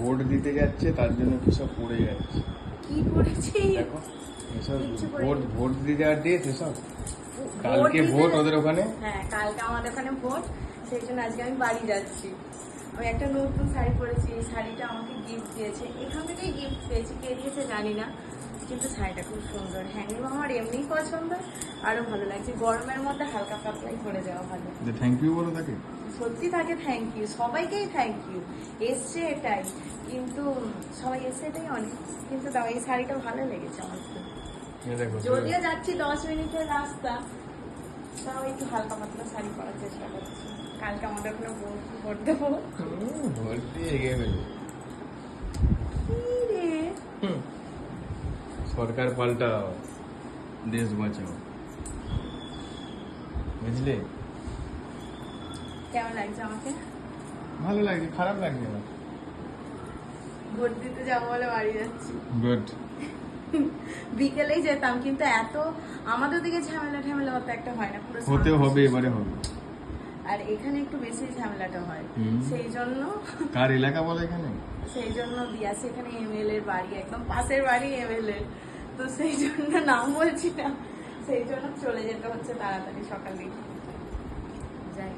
Vote দিতে যাচ্ছে তার জন্য কি সব পড়ে যাচ্ছে কি করেছি দেখো এসব কিচ্ছু করিনি। ভোট দিতে যাওয়ার ডেট এসব ভোট কালকে দিতে- ভোট ওদের ওখানে হ্যাঁ কালকে আমাদের ওখানে ভোট, সেই জন্য আজকে আমি বাড়ি যাচ্ছি। আমি একটা নতুন শাড়ি পরেছি, এই শাড়িটা আমাকে গিফট দিয়েছে, এখান থেকেই গিফট পেয়েছি, কে দিয়েছে জানি না, কিন্তু শাড়িটা খুব সুন্দর। হ্যাঙ্গিং আমার এমনিই পছন্দ, আরো ভালো লাগছে। গরমের মধ্যে হালকা পাতলাই পরে যাওয়া ভালো। থ্যাংক ইউ বলো তাকে। সত্যি তাকে থ্যাংক ইউ, সবাইকেই থ্যাংক ইউ। এসছে এটাই, কিন্তু সবাই এসছে এটাই অনেক, কিন্তু তাও এই শাড়িটা ভালো লেগেছে আমার খুব। দেখো যদিও যাচ্ছি 10 মিনিটের রাস্তা, তাও একটু হালকা পাতলা শাড়ি পরার চেষ্টা করছি। কালকে আমাদের ওখানে ভোট দেবো। ভোট দিয়ে এগিয়ে ফেলবে। কি রে? সরকার পাল্টাও, দেশ বাঁচাও, বুঝলে? কেমন লাগছে আমাকে? ভালো লাগছে, খারাপ লাগছে না। ভোট দিতে যাবো বলে বাড়ি যাচ্ছি। গুড। বিকেলেই যেতাম, কিন্তু এত আমাদের দিকে ঝামেলা ঝামেলা হতে একটা হয় না, পুরো হতে শান্ত হবে, সুষ্ঠু। এবারে হবে। আর এখানে একটু বেশি ঝামেলাটা হয়, হুম। সেই জন্য কার এলাকা বলে এখানে? বিয়াসে এখানে এমএলএ এর বাড়ি, একদম পাশের বাড়ি এমএলএ, তো সেই জন্য নাম বলছি না, সেই জন্য চলে যেতে হচ্ছে তাড়াতাড়ি সকালে। যাই